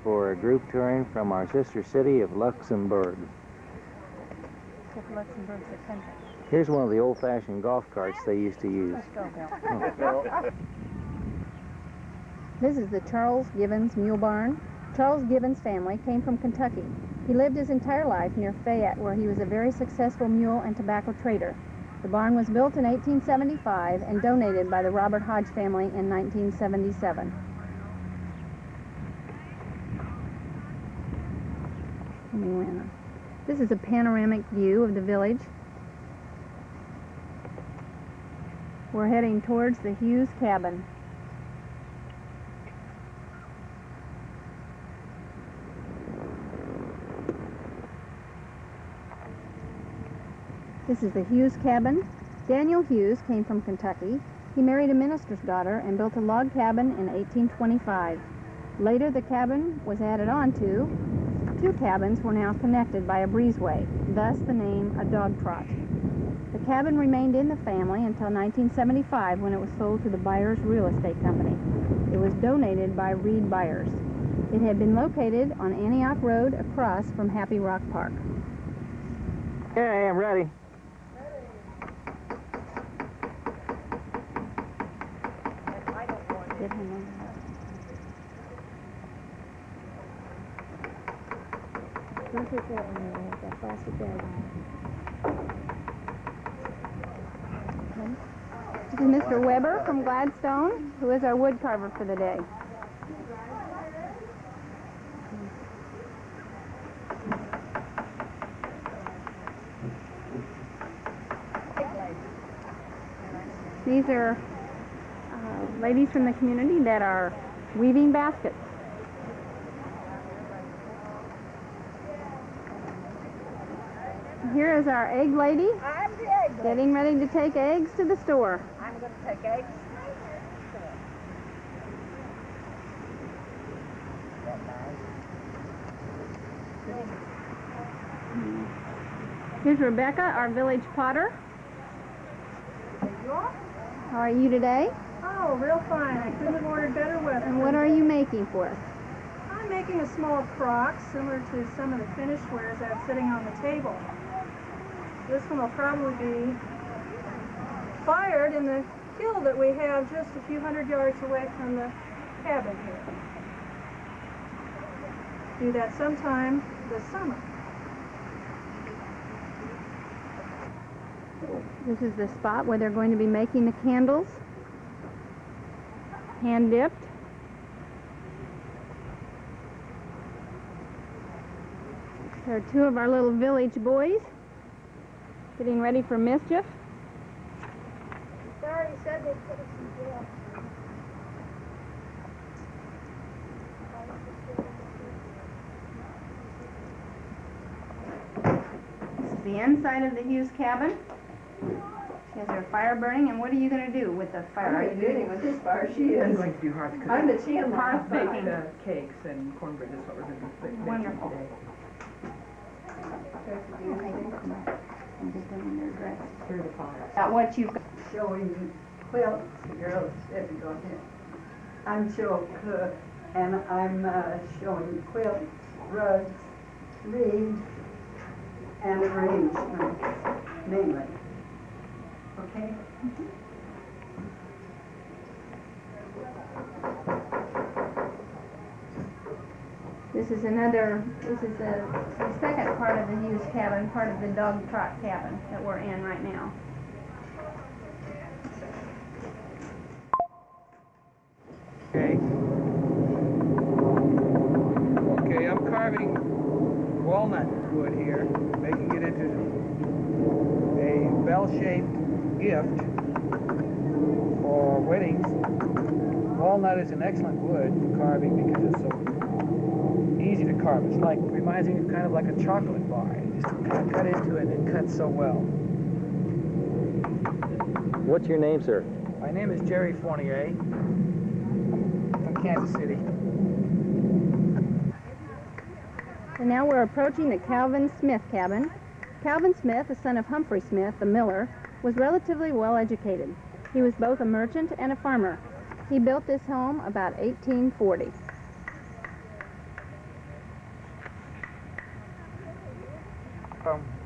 For a group touring from our sister city of Luxembourg. Except Luxembourg's a country. Here's one of the old-fashioned golf carts they used to use. Let's go, Bill. This is the Charles Gibbons Mule Barn. Charles Gibbons' family came from Kentucky. He lived his entire life near Fayette, where he was a very successful mule and tobacco trader. The barn was built in 1875 and donated by the Robert Hodge family in 1977. This is a panoramic view of the village. We're heading towards the Hughes cabin. This is the Hughes cabin. Daniel Hughes came from Kentucky. He married a minister's daughter and built a log cabin in 1825. Later, the cabin was added on to. Two cabins were now connected by a breezeway, thus the name A Dog Trot. The cabin remained in the family until 1975 when it was sold to the Byers Real Estate Company. It was donated by Reed Byers. It had been located on Antioch Road across from Happy Rock Park. Okay, I'm ready. Don't take that one away, that plastic bag on it. This is Mr. Weber from Gladstone, who is our wood carver for the day. These are ladies from the community that are weaving baskets. Here is our egg lady. I'm the egg lady. Getting ready to take eggs to the store. I'm going to take eggs. Here's Rebecca, our village potter. There you are. How are you today? Oh, real fine. I couldn't have ordered better weather. And what are you making for us? I'm making a small crock similar to some of the finished wares that's sitting on the table. This one will probably be fired in the kiln that we have just a few hundred yards away from the cabin here. Do that sometime this summer. This is the spot where they're going to be making the candles. Hand dipped. There are two of our little village boys getting ready for mischief. Sorry, said they put us in jail. This is the inside of the Hughes cabin. She has her fire burning, and what are you going to do with the fire? What are you doing with this fire? She I'm is. going to do hearth cooking. I'm the champion. Hearth baking. Cakes and cornbread is what we're going to be baking Wonderful. today. Through the fire. About what you've got. Showing quilts. The girls said to go ahead. I'm Shoal cook, and I'm showing quilts, rugs, reeds, and arrangements, mainly. Okay? This is the second part of the Hughes cabin, part of the dog trot cabin that we're in right now. Okay. Okay, I'm carving walnut wood here, making it into a bell-shaped gift for weddings. Walnut is an excellent wood for carving because it's so easy to carve. It's like, reminds me kind of like a chocolate bar. You just kind of cut into it and it cuts so well. What's your name, sir? My name is Jerry Fournier from Kansas City. And now we're approaching the Calvin Smith cabin. Calvin Smith, the son of Humphrey Smith, the miller, was relatively well educated. He was both a merchant and a farmer. He built this home about 1840.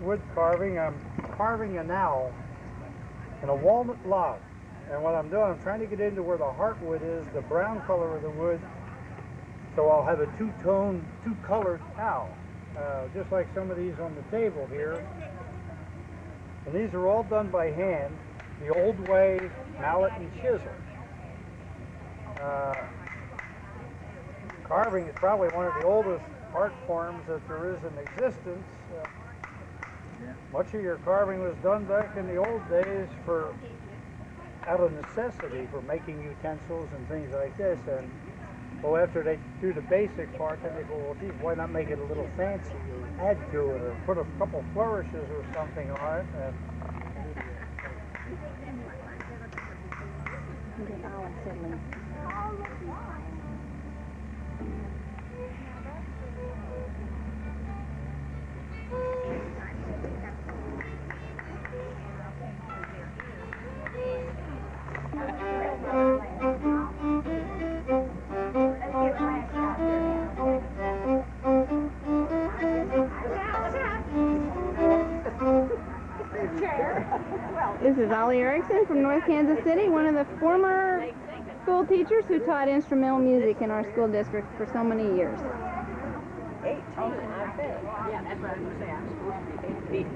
wood carving. I'm carving an owl in a walnut log. And what I'm doing, I'm trying to get into where the heartwood is, the brown color of the wood. So I'll have a two-tone, two-colored owl, just like some of these on the table here. And these are all done by hand, the old way, mallet and chisel. Carving is probably one of the oldest art forms that there is in existence. Much of your carving was done back in the old days out of necessity for making utensils and things like this. And well, after they do the basic part, then they go, well, geez, why not make it a little fancy or add to it or put a couple flourishes or something on it. And This is Ollie Erickson from North Kansas City, one of the former school teachers who taught instrumental music in our school district for so many years. 18, I bet. Yeah, that's what I was going to say. I'm supposed to be 18.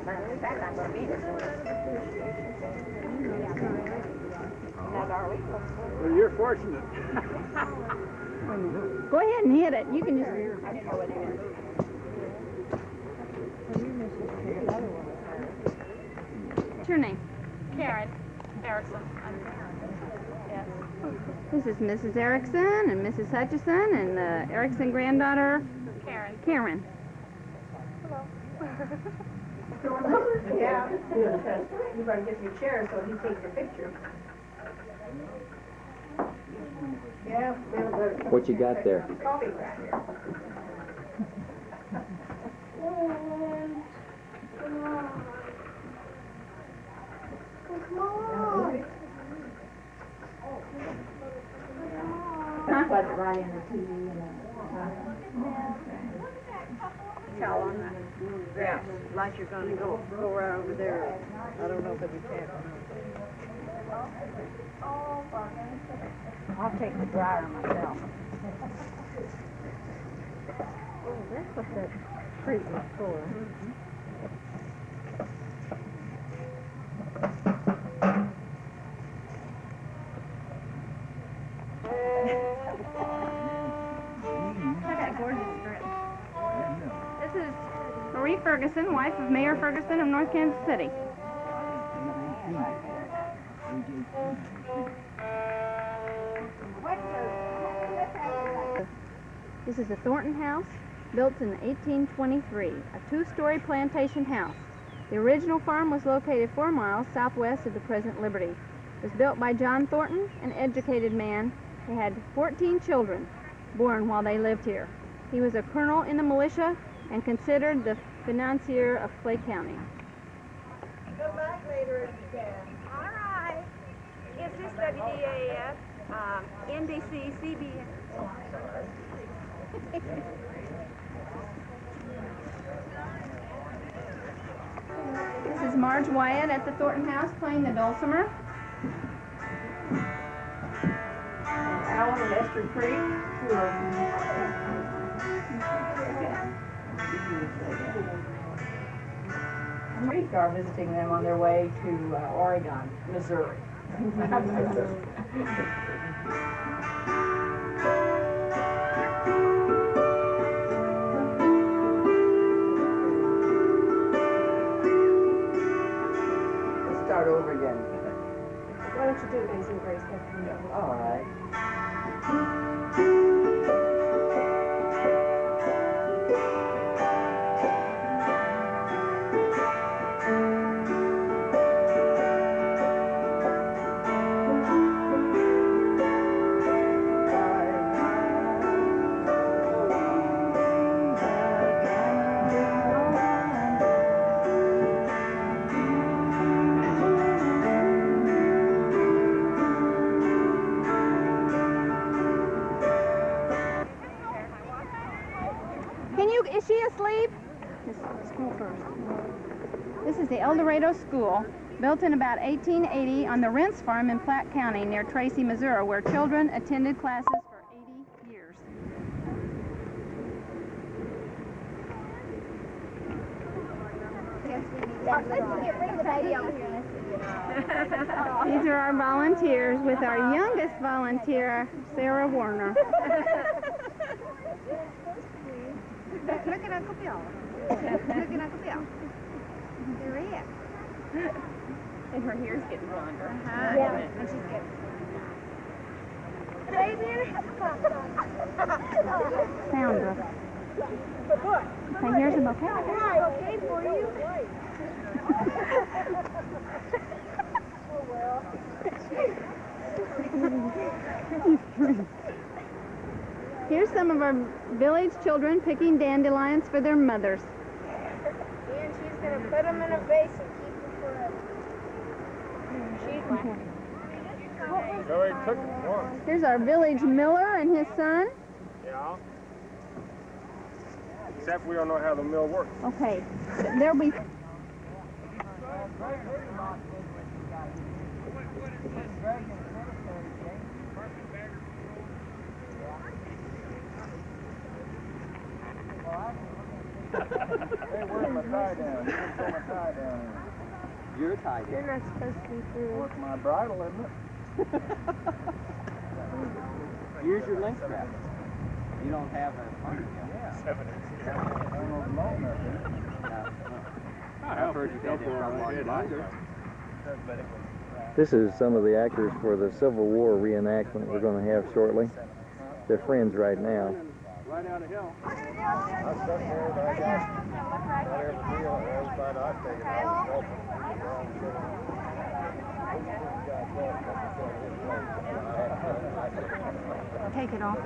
Matter of fact, I'm going to be there. Not are we? well, you're fortunate. Go ahead and hit it. You can just... I didn't know what it is. What's your name? Karen Erickson. Yes. This is Mrs. Erickson and Mrs. Hutchison and the Erickson granddaughter, Karen. Karen. Yeah. You better get your chair so he takes your picture. Yeah, What you got there? coffee right here. Was it right in the TV? Tell on that. Yeah, like you're gonna go right over there. I don't know if it'll be fair. I'll take the dryer myself. Oh, that's what that fruit was for. This is Marie Ferguson, wife of Mayor Ferguson of North Kansas City. This is a Thornton house, built in 1823, a two-story plantation house. The original farm was located 4 miles southwest of the present Liberty. It was built by John Thornton, an educated man. He had 14 children born while they lived here. He was a colonel in the militia and considered the financier of Clay County. Come back later if you can. All right. Is this WDAF, NBC, CBS? This is Marge Wyatt at the Thornton house playing the dulcimer. Alan and Esther Creek, who are we are visiting them on their way to Oregon, Missouri. Let's start over again. Why don't you do Amazing Grace? All right. Is she asleep? This school first. This is the El Dorado School, built in about 1880 on the Rents Farm in Platte County near Tracy, Missouri, where children attended classes for 80 years. These are our volunteers with our youngest volunteer, Sarah Warner. Look at Uncle Bill. Look at Uncle Bill. There he is. And her hair's getting longer. Yeah. And she's getting. Sandra. Okay, here's a bouquet. Okay for you. Here's some of our village children picking dandelions for their mothers. And she's going to put them in a vase and keep them forever. She's laughing. They already took it once. Here's our village miller and his son. Yeah. Except we don't know how the mill works. Okay, there'll be... Hey, where's my tie down? You didn't throw my tie down here. You're tied in. You're not supposed to be through. Well, it's my bridle, isn't it? Here's your link strap. You don't have a partner yet. I don't know the loan there. I've heard you had that longer. This is some of the actors for the Civil War reenactment we're going to have shortly. They're friends right now. Right down the hill. I stuck there, but I got whatever the deal was, but I figured I was Take it off.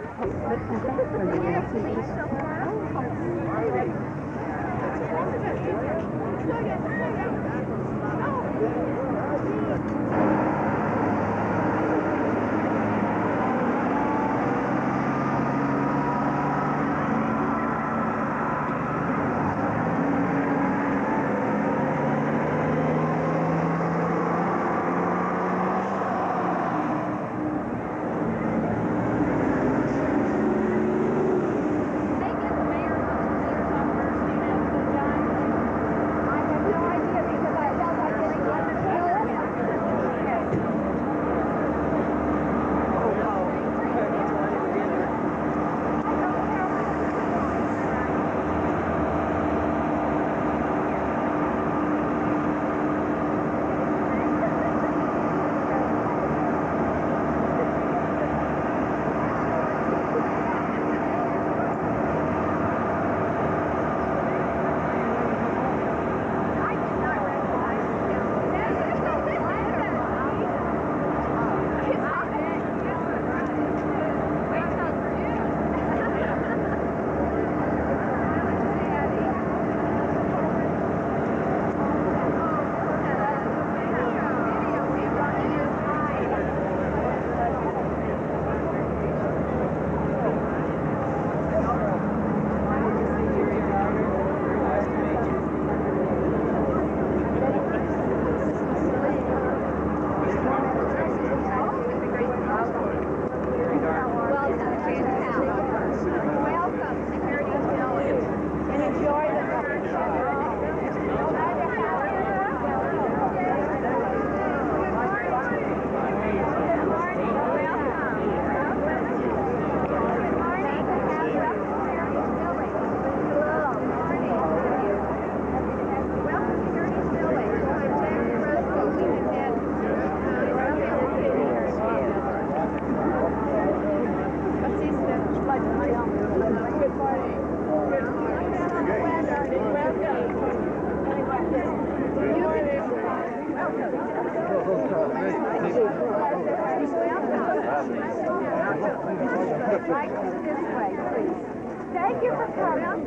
Thank you for coming.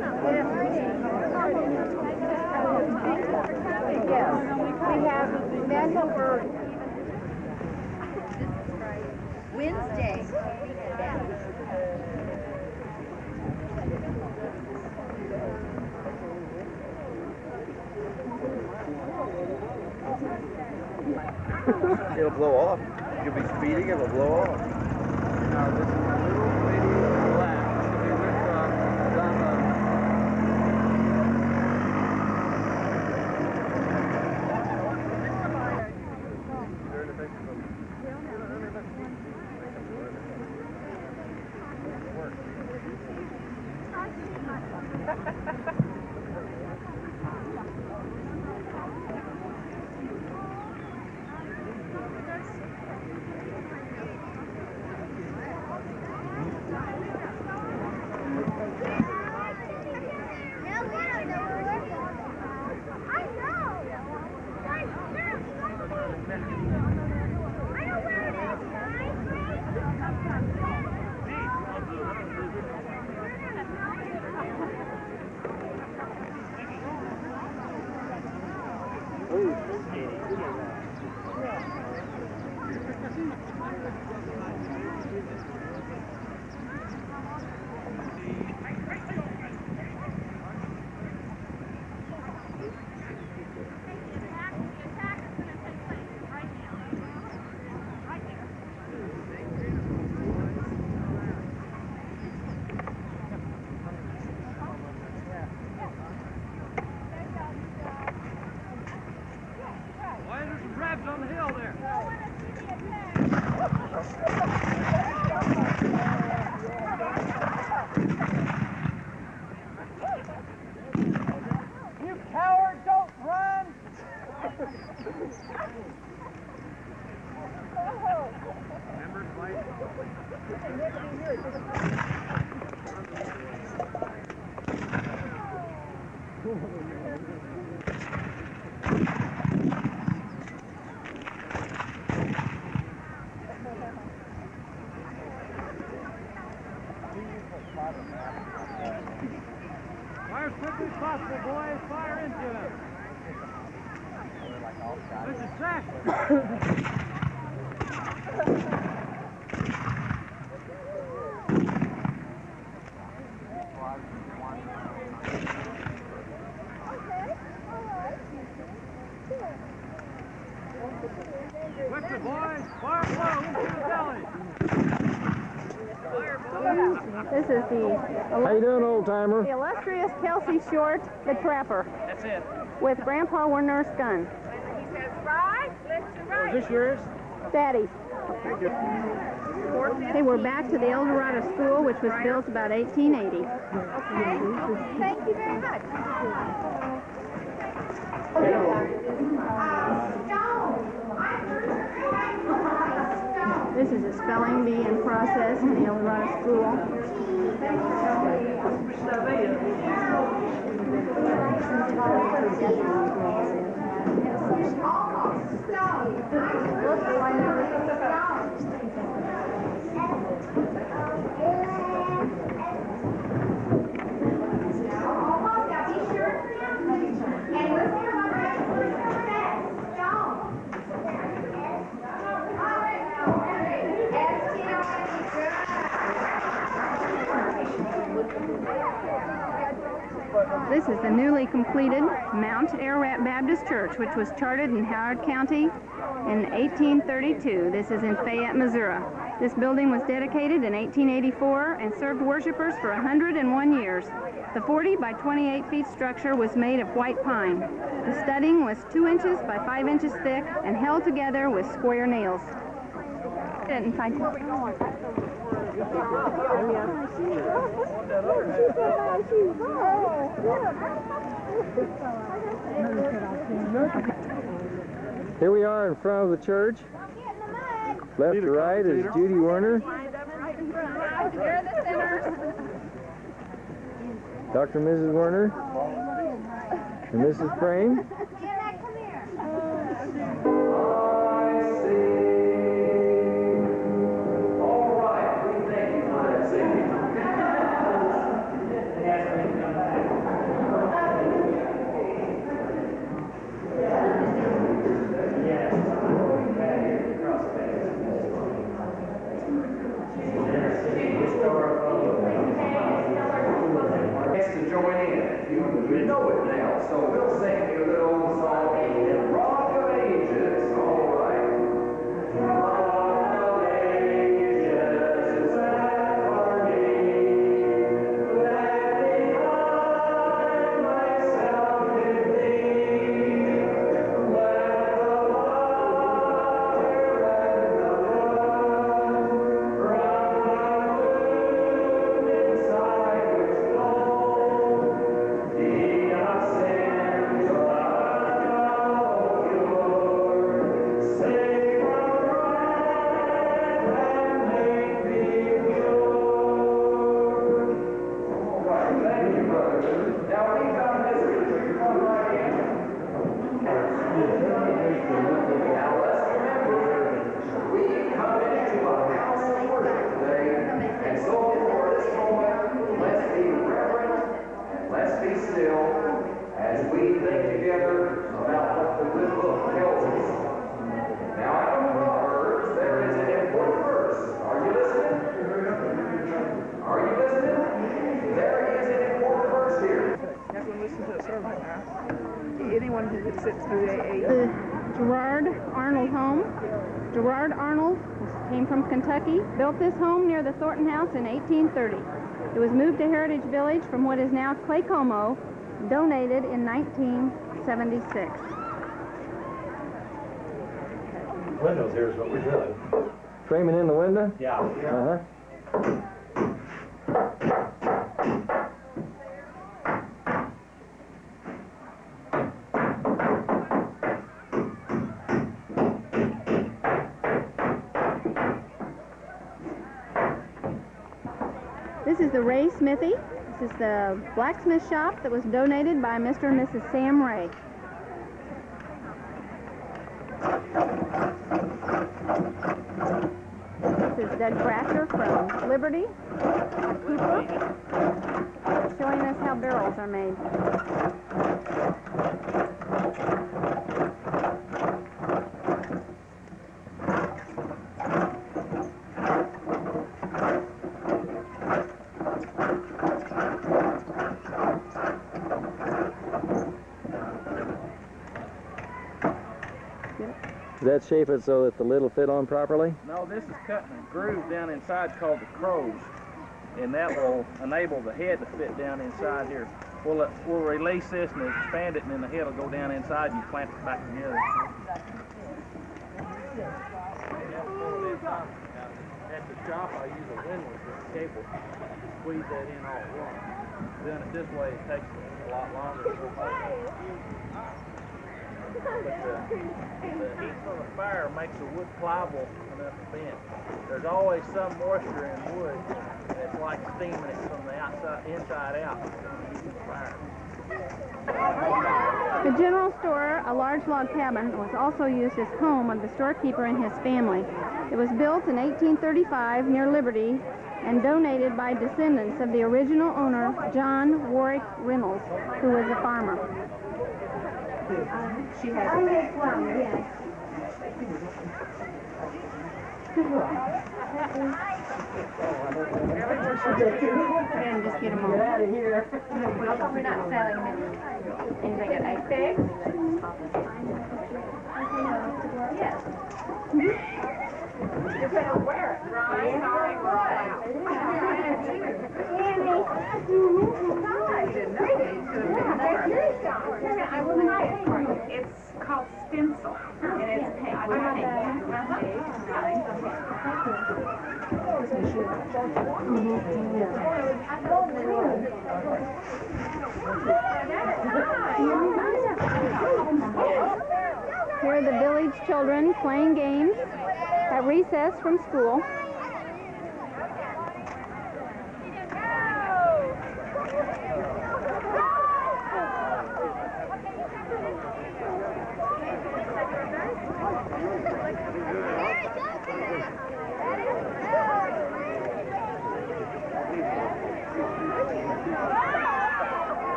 Yes, we have men over Wednesday. It'll blow off. You'll be speeding, it'll blow off. Now, this is a little bitty flat. Should be with Fire as quickly as possible, boys. Fire into them. This is Zach. Quickly, boys. Fire slow into the belly. This is the How you doing, old timer? the illustrious Kelsey Short, the trapper, That's it. with Grandpa Werner's gun. He says, right, lift to right. Is this yours? Daddy's. They were back to the El Dorado School, which was built about 1880. Okay, thank you very much. This is a spelling bee in process in the El Dorado School. This is the newly completed Mount Ararat Baptist Church, which was chartered in Howard County in 1832. This is in Fayette, Missouri. This building was dedicated in 1884 and served worshipers for 101 years. The 40 by 28 feet structure was made of white pine. The studding was 2 inches by 5 inches thick and held together with square nails. Didn't find Here we are in front of the church. Left to right is Judy Werner. Here are the sinners. Dr. and Mrs. Werner. And Mrs. Frame. Anna, come here. To join in. You know it now, so we'll sing you a little one who would sit through AA. The Gerard Arnold home. Gerard Arnold came from Kentucky, built this home near the Thornton House in 1830. It was moved to Heritage Village from what is now Claycomo, donated in 1976. Windows here is what we're doing. Framing in the window? Yeah. Uh-huh. This is the Ray Smithy. This is the blacksmith shop that was donated by Mr. and Mrs. Sam Ray. This is Doug Brasher from Liberty, Cooper, showing us how barrels are made. Does that shape it so that the lid will fit on properly? No, this is cutting a groove down inside called the crows, and that will enable the head to fit down inside here. We'll release this and expand it, and then the head will go down inside and you clamp it back together. At the shop, I use a windlass with a cable, squeeze that in all at once. Doing it this way, it takes a lot longer. But the heat from the fire makes the wood pliable enough to bend. There's always some moisture in wood, and it's like steaming it from the inside out. Fire. The general store, a large log cabin, was also used as home of the storekeeper and his family. It was built in 1835 near Liberty and donated by descendants of the original owner, John Warwick Reynolds, who was a farmer. She has I make one, yes. And just get them all. Get out of here. Well, we're not selling anything at 8 figs. Yes. You're going to wear it, right? It's called stencil, and it's pink. Here are the village children playing games at recess from school.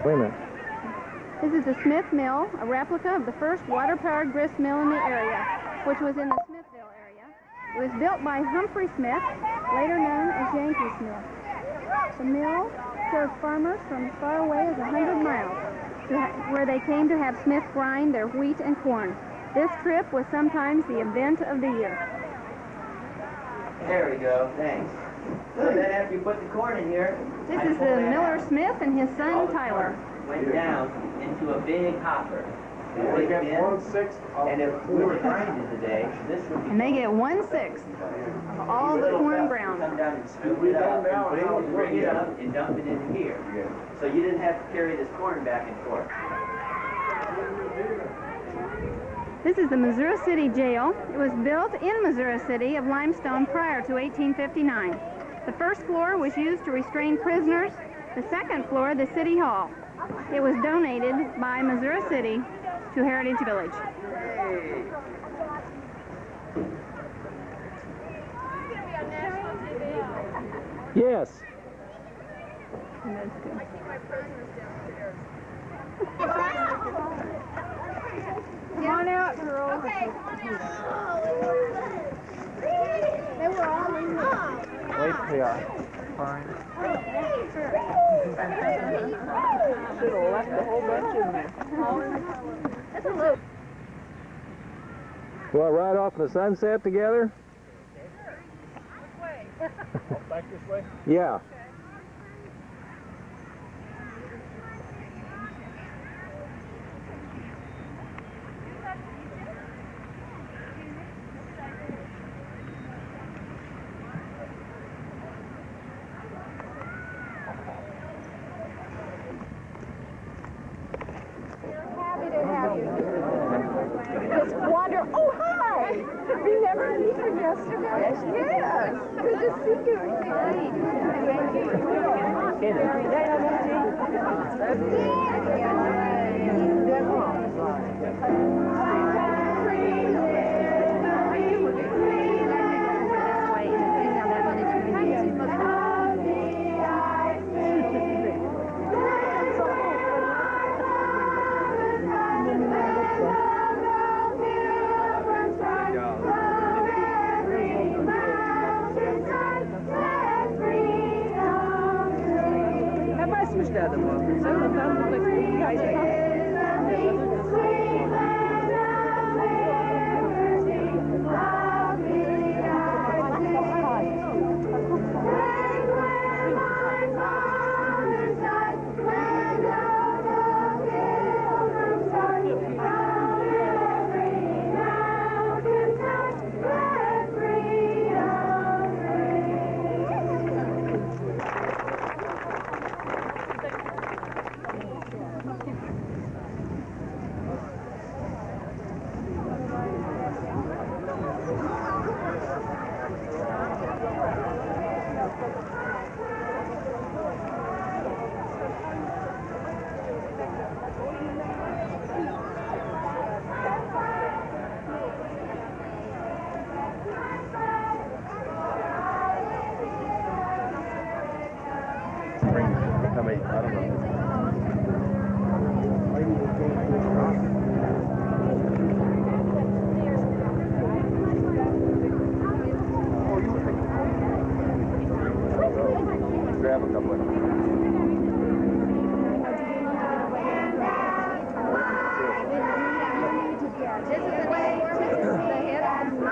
Wait a minute. This is the Smith Mill, a replica of the first water-powered grist mill in the area, which was in the Smithville area. It was built by Humphrey Smith, later known as Yankee Smith. The mill served farmers from as far away as 100 miles, where they came to have Smith grind their wheat and corn. This trip was sometimes the event of the year. There we go, thanks. So then after you put the corn in here, This I is pull the that Miller out. Smith and his All son the Tyler. corn went down into a big hopper. And we get 1/6 of And if we were grinding today, this would be... And they get 1/6 of all the corn ground. Come down and scoop we it don't up, now, and now it's bring it right up and dump it in here. So you didn't have to carry this corn back and forth. This is the Missouri City Jail. It was built in Missouri City of limestone prior to 1859. The first floor was used to restrain prisoners. The second floor, the City Hall. It was donated by Missouri City to Heritage Village. Yes. Come on out, girls. They were all in the... Wait, yeah. fine. Should have left a whole bunch in there. That's a loop. Well, ride off in the sunset together? Back this way? Yeah. Just wander. Oh, hi! Remember me from yesterday? Yes. Good to see you. Grab a couple of them. This is the head of the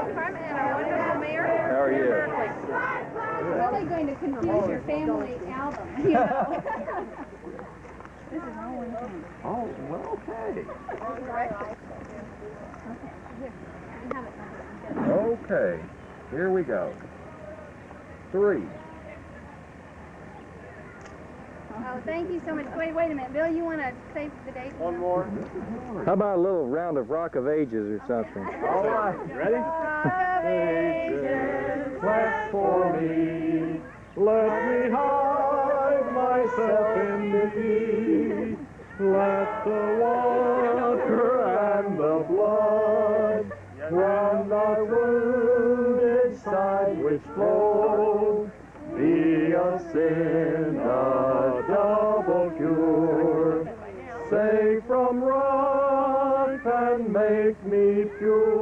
department and our wonderful mayor. How are you? Really going to confuse your family album, you know. This is all one thing. Oh, well, okay. Okay, here we go. 3. Oh, thank you so much. Wait a minute. Bill, you want to save the date? One more. How about a little round of Rock of Ages or something? All right, ready? Ages, Clap for me. Let me hide myself in thee. Let the water and the blood from thy wounded side which flowed be a sin, a double cure. Save from wrath and make me pure.